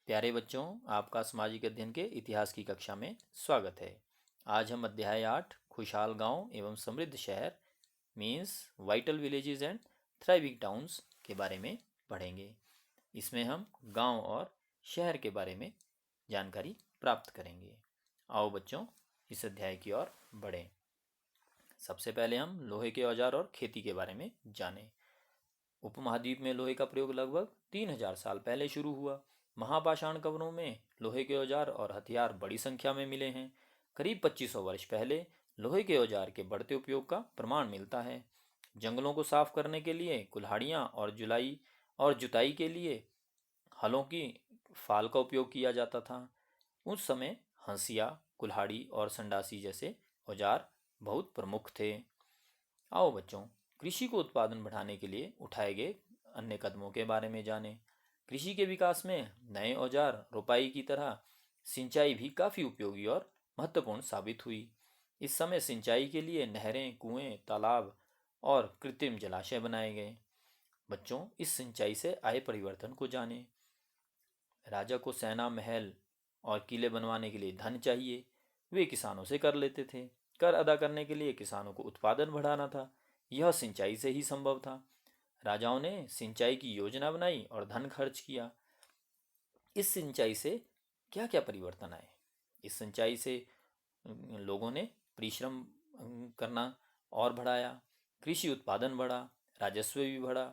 प्यारे बच्चों, आपका सामाजिक अध्ययन के इतिहास की कक्षा में स्वागत है। आज हम अध्याय 8 खुशहाल गांव एवं समृद्ध शहर means vital villages and thriving towns के बारे में पढ़ेंगे। इसमें हम गांव और शहर के बारे में जानकारी प्राप्त करेंगे। आओ बच्चों, इस अध्याय की ओर बढ़ें। सबसे पहले हम लोहे के औजार और खेती के बारे में जानें। उपमहाद्वीप में लोहे का प्रयोग लगभग 3000 साल पहले शुरू हुआ। महापाषाण कवरों में लोहे के औजार और हथियार बड़ी संख्या में मिले हैं। करीब 2500 वर्ष पहले लोहे के औजार के बढ़ते उपयोग का प्रमाण मिलता है। जंगलों को साफ करने के लिए कुल्हाड़ियाँ और जुताई के लिए हलों की फाल का उपयोग किया जाता था। उस समय हंसिया, कुल्हाड़ी और संडासी जैसे औजार बहुत प्रमुख थे। आओ बच्चों, कृषि को उत्पादन बढ़ाने के लिए उठाए गए अन्य कदमों के बारे में जानें। कृषि के विकास में नए औजार, रोपाई की तरह सिंचाई भी काफ़ी उपयोगी और महत्वपूर्ण साबित हुई। इस समय सिंचाई के लिए नहरें, कुएं, तालाब और कृत्रिम जलाशय बनाए गए। बच्चों, इस सिंचाई से आए परिवर्तन को जानें। राजा को सेना, महल और किले बनवाने के लिए धन चाहिए। वे किसानों से कर लेते थे। कर अदा करने के लिए किसानों को उत्पादन बढ़ाना था। यह सिंचाई से ही संभव था। राजाओं ने सिंचाई की योजना बनाई और धन खर्च किया। इस सिंचाई से क्या क्या परिवर्तन आए? इस सिंचाई से लोगों ने परिश्रम करना और बढ़ाया। कृषि उत्पादन बढ़ा, राजस्व भी बढ़ा।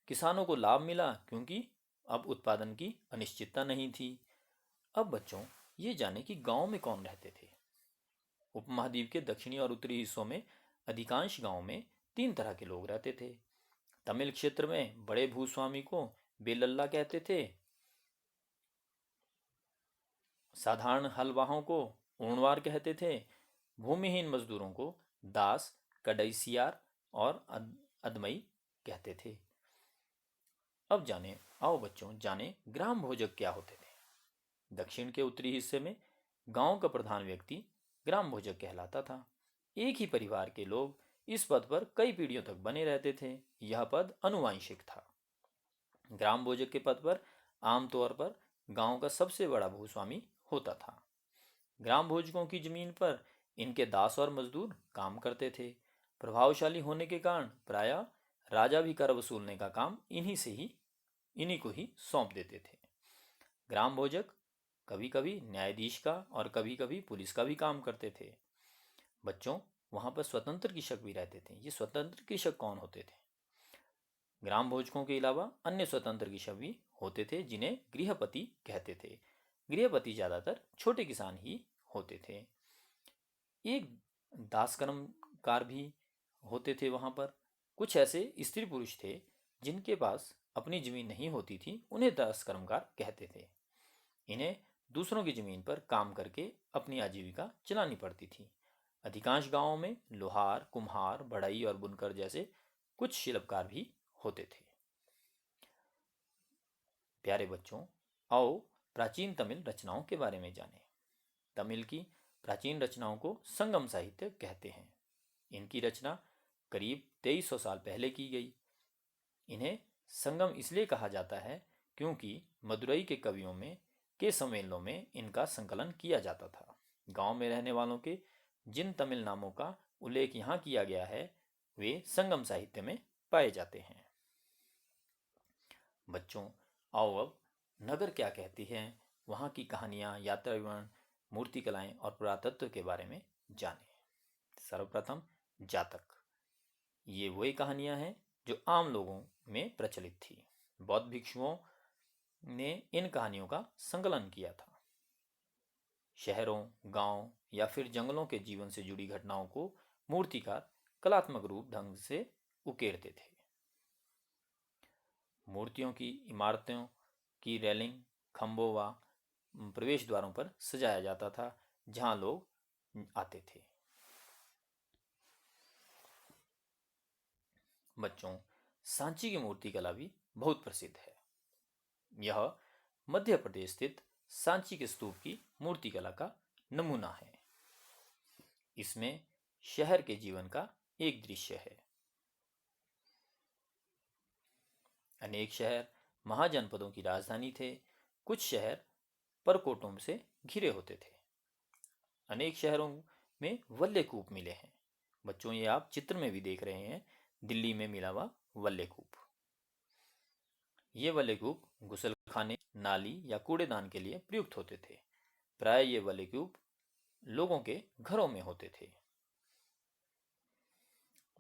किसानों को लाभ मिला क्योंकि अब उत्पादन की अनिश्चितता नहीं थी। अब बच्चों, ये जाने कि गांव में कौन रहते थे। उपमहाद्वीप के दक्षिणी और उत्तरी हिस्सों में अधिकांश गांवों में 3 तरह के लोग रहते थे। तमिल क्षेत्र में बड़े भूस्वामी को बेलल्ला कहते थे। साधारण हलवाहों को ऊणवार कहते थे। भूमिहीन मजदूरों को दास, कड़ैसियार और अदमई कहते थे। अब आओ बच्चों, जाने ग्राम भोजक क्या होते थे। दक्षिण के उत्तरी हिस्से में गांव का प्रधान व्यक्ति ग्राम भोजक कहलाता था। एक ही परिवार के लोग इस पद पर कई पीढ़ियों तक बने रहते थे। यह पद अनुवांशिक था। ग्राम भोजक के पद पर आमतौर पर गांव का सबसे बड़ा भूस्वामी होता था। ग्राम भोजकों की जमीन पर इनके दास और मजदूर काम करते थे। प्रभावशाली होने के कारण प्रायः राजा भी कर वसूलने का काम इन्हीं को ही सौंप देते थे। ग्राम भोजक कभी कभी न्यायाधीश का और कभी कभी पुलिस का भी काम करते थे। बच्चों, वहां पर स्वतंत्र कृषक भी रहते थे। ये स्वतंत्र कृषक कौन होते थे? ग्राम भोजकों के अलावा अन्य स्वतंत्र कृषक भी होते थे जिन्हें गृहपति कहते थे। गृहपति ज्यादातर छोटे किसान ही होते थे। एक दास कर्मकार भी होते थे वहां पर। कुछ ऐसे स्त्री पुरुष थे जिनके पास अपनी जमीन नहीं होती थी, उन्हें दास कर्मकार कहते थे। इन्हें दूसरों की जमीन पर काम करके अपनी आजीविका चलानी पड़ती थी। अधिकांश गांवों में लोहार, कुम्हार, बढ़ई और बुनकर जैसे कुछ शिल्पकार भी होते थे। प्यारे बच्चों, आओ प्राचीन तमिल रचनाओं के बारे में जानें। तमिल की प्राचीन रचनाओं को संगम साहित्य कहते हैं। इनकी रचना करीब 2300 साल पहले की गई। इन्हें संगम इसलिए कहा जाता है क्योंकि मदुरई के कवियों में के सम्मेलनों में इनका संकलन किया जाता था। गांव में रहने वालों के जिन तमिल नामों का उल्लेख यहाँ किया गया है वे संगम साहित्य में पाए जाते हैं। बच्चों, आओ अब नगर क्या कहती है, वहाँ की कहानियाँ, यात्रा विवरण, मूर्ति कलाएं और पुरातत्व के बारे में जानें। सर्वप्रथम जातक। ये वही कहानियाँ हैं जो आम लोगों में प्रचलित थी। बौद्ध भिक्षुओं ने इन कहानियों का संकलन किया था। शहरों, गांव या फिर जंगलों के जीवन से जुड़ी घटनाओं को मूर्तिकार कलात्मक रूप ढंग से उकेरते थे। मूर्तियों की इमारतों की रेलिंग, खंभों व प्रवेश द्वारों पर सजाया जाता था जहां लोग आते थे। बच्चों, सांची की मूर्ति कला भी बहुत प्रसिद्ध है। यह मध्य प्रदेश स्थित सांची के स्तूप की मूर्ति कला का नमूना है। इसमें शहर के जीवन का एक दृश्य है। अनेक शहर महाजनपदों की राजधानी थे। कुछ शहर परकोटों से घिरे होते थे। अनेक शहरों में वल्लैकूप मिले हैं। बच्चों, ये आप चित्र में भी देख रहे हैं, दिल्ली में मिला हुआ वल्लैकूप। ये वल्लैकूप गुसलखाने, नाली या कूड़ेदान के लिए प्रयुक्त होते थे। प्राय ये वल्लैकूप लोगों के घरों में होते थे।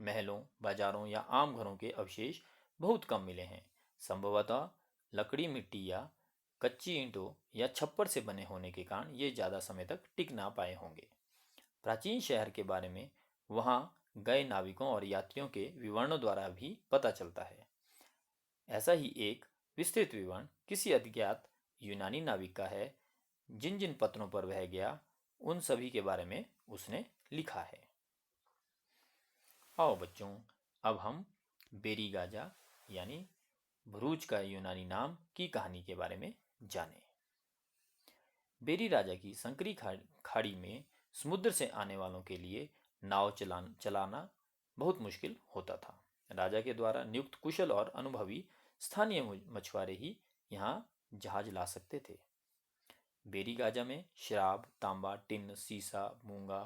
महलों, बाजारों या आम घरों के अवशेष बहुत कम मिले हैं। संभवतः लकड़ी, मिट्टी या कच्ची ईंटों या छप्पर से बने होने के कारण ये ज़्यादा समय तक टिक ना पाए होंगे। प्राचीन शहर के बारे में वहाँ गए नाविकों और यात्रियों के विवरणों द्वारा भी पता चलता है। ऐसा ही एक विस्तृत विवरण किसी अज्ञात यूनानी नाविक का है। जिन जिन पत्रों पर वह गया उन सभी के बारे में उसने लिखा है। आओ बच्चों, अब हम बेरीगाजा यानी भरूच का यूनानी नाम की कहानी के बारे में जानें। बेरी राजा की संकरी खाड़ी में समुद्र से आने वालों के लिए नाव चलाना बहुत मुश्किल होता था। राजा के द्वारा नियुक्त कुशल और अनुभवी स्थानीय मछुआरे ही यहाँ जहाज ला सकते थे। बेरी गाजा में शराब, तांबा, टिन, सीसा, मूंगा,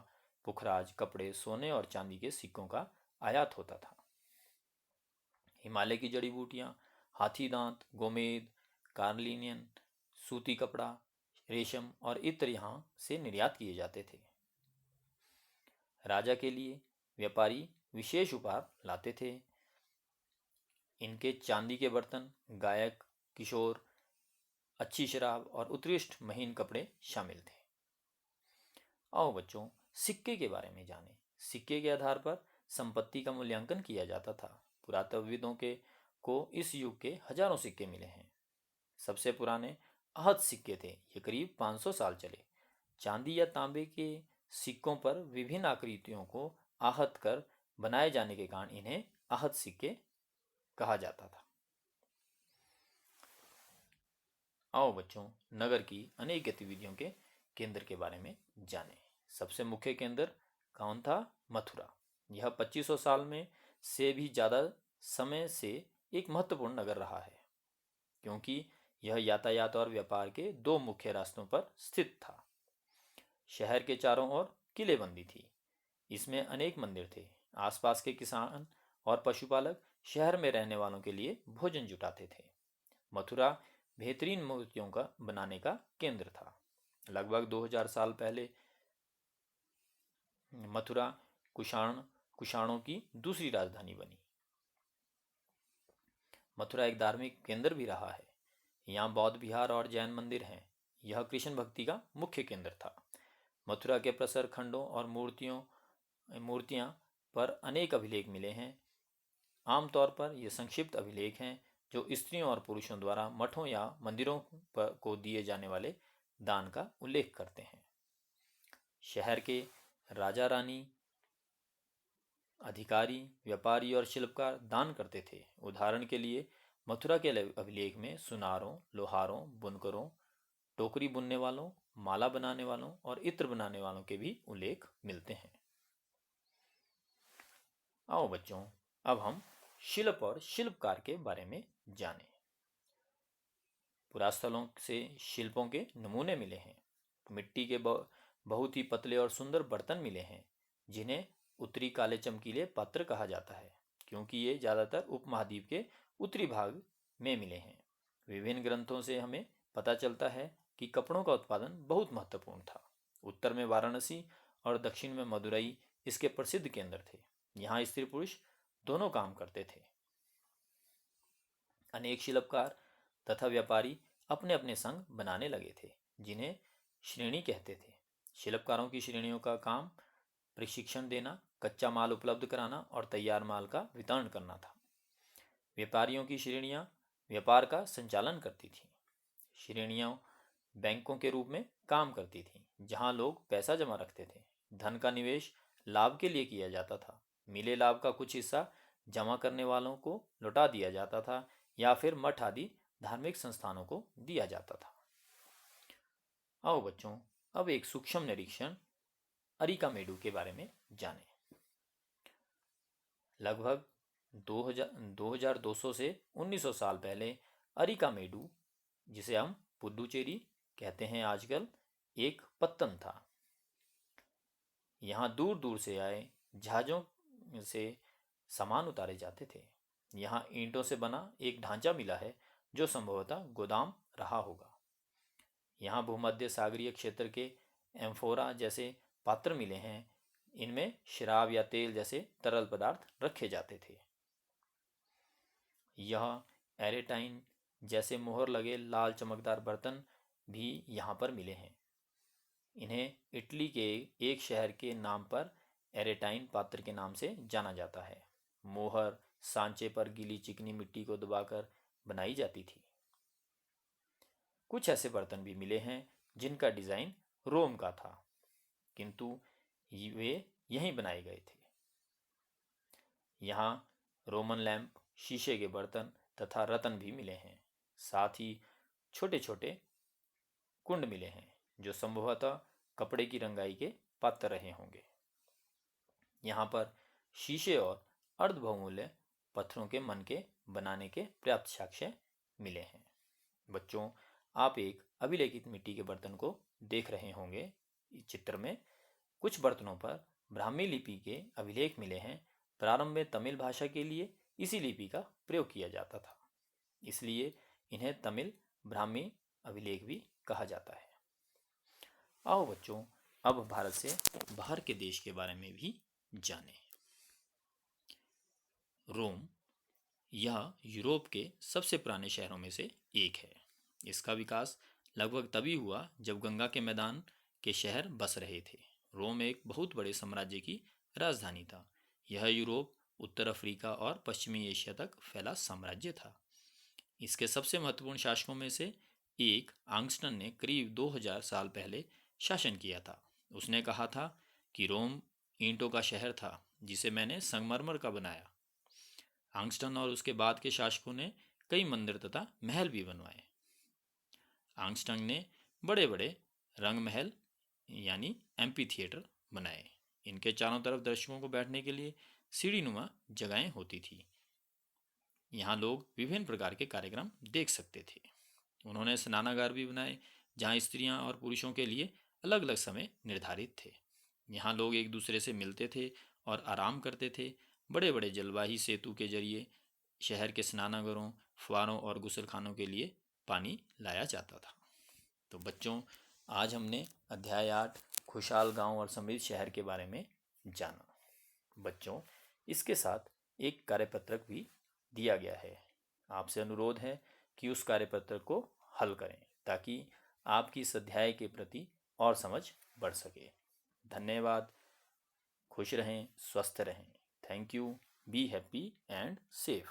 पुखराज, कपड़े, सोने और चांदी के सिक्कों का आयात होता था। हिमालय की जड़ी बूटियां, हाथी दांत, गोमेद, कार्लिनियन, सूती कपड़ा, रेशम और इत्र यहाँ से निर्यात किए जाते थे। राजा के लिए व्यापारी विशेष उपहार लाते थे। इनके चांदी के बर्तन, गायक, किशोर, अच्छी शराब और उत्कृष्ट महीन कपड़े शामिल थे। आओ बच्चों, सिक्के के बारे में जानें। सिक्के के आधार पर संपत्ति का मूल्यांकन किया जाता था। पुरातत्वविदों को इस युग के हजारों सिक्के मिले हैं। सबसे पुराने आहत सिक्के थे। ये करीब 500 साल चले। चांदी या तांबे के सिक्कों पर विभिन्न आकृतियों को आहत कर बनाए जाने के कारण इन्हें आहत सिक्के कहा जाता था। आओ बच्चों, नगर की अनेक गतिविधियों के केंद्र के बारे में जानें। सबसे मुख्य केंद्र कौन था? मथुरा। यह 2500 साल में से भी ज़्यादा समय से एक महत्वपूर्ण नगर रहा है, क्योंकि यह यातायात और व्यापार के दो मुख्य रास्तों पर स्थित था। शहर के चारों ओर किलेबंदी थी। इसमें अनेक मंदिर थे। आसपास के किसान और पशुपालक शहर में रहने वालों के लिए भोजन जुटाते थे। मथुरा बेहतरीन मूर्तियों का बनाने का केंद्र था। लगभग 2000 साल पहले मथुरा कुषाणों की दूसरी राजधानी बनी। मथुरा एक धार्मिक केंद्र भी रहा है। यहाँ बौद्ध विहार और जैन मंदिर हैं। यह कृष्ण भक्ति का मुख्य केंद्र था। मथुरा के प्रसर खंडों और मूर्तियाँ पर अनेक अभिलेख मिले हैं। आमतौर पर ये संक्षिप्त अभिलेख हैं जो स्त्रियों और पुरुषों द्वारा मठों या मंदिरों को दिए जाने वाले दान का उल्लेख करते हैं। शहर के राजा रानी, अधिकारी, व्यापारी और शिल्पकार दान करते थे। उदाहरण के लिए मथुरा के अभिलेख में सुनारों, लोहारों, बुनकरों, टोकरी बुनने वालों, माला बनाने वालों और इत्र बनाने वालों के भी उल्लेख मिलते हैं। आओ बच्चों, अब हम शिल्प और शिल्पकार के बारे में जानें। पुरास्थलों से शिल्पों के नमूने मिले हैं। मिट्टी के बहुत ही पतले और सुंदर बर्तन मिले हैं, जिन्हें उत्तरी काले चमकीले पात्र कहा जाता है, क्योंकि ये ज़्यादातर उपमहाद्वीप के उत्तरी भाग में मिले हैं। विभिन्न ग्रंथों से हमें पता चलता है कि कपड़ों का उत्पादन बहुत महत्वपूर्ण था। उत्तर में वाराणसी और दक्षिण में मदुरई इसके प्रसिद्ध केंद्र थे। यहाँ स्त्री पुरुष दोनों काम करते थे। अनेक शिल्पकार तथा व्यापारी अपने अपने संघ बनाने लगे थे, जिन्हें श्रेणी कहते थे। शिल्पकारों की श्रेणियों का काम प्रशिक्षण देना, कच्चा माल उपलब्ध कराना और तैयार माल का वितरण करना था। व्यापारियों की श्रेणियां व्यापार का संचालन करती थीं। श्रेणियां बैंकों के रूप में काम करती थीं, जहां लोग पैसा जमा रखते थे। धन का निवेश लाभ के लिए किया जाता था। मिले लाभ का कुछ हिस्सा जमा करने वालों को लौटा दिया जाता था या फिर मठ आदि धार्मिक संस्थानों को दिया जाता था। आओ बच्चों, अब एक सूक्ष्म निरीक्षण अरिकामेडू के बारे में जानें। लगभग 2200 से 1900 साल पहले अरिकामेडू, जिसे हम पुदुचेरी कहते हैं आजकल एक पत्तन था। यहाँ दूर दूर से आए जहाज़ों से सामान उतारे जाते थे। यहाँ ईंटों से बना एक ढांचा मिला है जो संभवतः गोदाम रहा होगा। यहाँ भूमध्य सागरीय क्षेत्र के एम्फोरा जैसे पात्र मिले हैं। इनमें शराब या तेल जैसे तरल पदार्थ रखे जाते थे। यह एरेटाइन जैसे मोहर लगे लाल चमकदार बर्तन भी यहाँ पर मिले हैं। इन्हें इटली के एक शहर के नाम पर एरेटाइन पात्र के नाम से जाना जाता है। मोहर सांचे पर गीली चिकनी मिट्टी को दबाकर बनाई जाती थी। कुछ ऐसे बर्तन भी मिले हैं जिनका डिज़ाइन रोम का था, किंतु वे यहीं बनाए गए थे। यहाँ रोमन लैंप, शीशे के बर्तन तथा रत्न भी मिले हैं। साथ ही छोटे छोटे कुंड मिले हैं जो संभवतः कपड़े की रंगाई के पात्र रहे होंगे। यहाँ पर शीशे और अर्ध बहुमूल्य पत्थरों के मन के बनाने के पर्याप्त साक्ष्य मिले हैं। बच्चों, आप एक अभिलेखित मिट्टी के बर्तन को देख रहे होंगे। इस चित्र में कुछ बर्तनों पर ब्राह्मी लिपि के अभिलेख मिले हैं। प्रारंभ में तमिल भाषा के लिए इसी लिपि का प्रयोग किया जाता था, इसलिए इन्हें तमिल ब्राह्मी अभिलेख भी कहा जाता है। आओ बच्चों, अब भारत से बाहर के देश के बारे में भी जानें। रोम यह यूरोप के सबसे पुराने शहरों में से एक है। इसका विकास लगभग तभी हुआ जब गंगा के मैदान के शहर बस रहे थे। रोम एक बहुत बड़े साम्राज्य की राजधानी था। यह यूरोप, उत्तर अफ्रीका और पश्चिमी एशिया तक फैला साम्राज्य था। इसके सबसे महत्वपूर्ण शासकों में से एक आंगस्टन ने करीब 2000 साल पहले शासन किया था। उसने कहा था कि रोम ईंटों का शहर था जिसे मैंने संगमरमर का बनाया। आंगस्टन और उसके बाद के शासकों ने कई मंदिर तथा महल भी बनवाए। आंगस्टन ने बड़े बड़े रंग महल यानी एम्पी थिएटर बनाए। इनके चारों तरफ दर्शकों को बैठने के लिए सीढ़ीनुमा जगहें होती थी। यहाँ लोग विभिन्न प्रकार के कार्यक्रम देख सकते थे। उन्होंने स्नानागार भी बनाए जहाँ स्त्रियाँ और पुरुषों के लिए अलग अलग समय निर्धारित थे। यहाँ लोग एक दूसरे से मिलते थे और आराम करते थे। बड़े बड़े जलवाही सेतु के जरिए शहर के स्नानागारों, फुवारों और गुसलखानों के लिए पानी लाया जाता था। तो बच्चों, आज हमने अध्याय 8 खुशहाल गांव और समृद्ध शहर के बारे में जाना। बच्चों, इसके साथ एक कार्यपत्रक भी दिया गया है। आपसे अनुरोध है कि उस कार्यपत्रक को हल करें ताकि आपकी इस अध्याय के प्रति और समझ बढ़ सके। धन्यवाद। खुश रहें, स्वस्थ रहें। Thank you. Be happy and safe.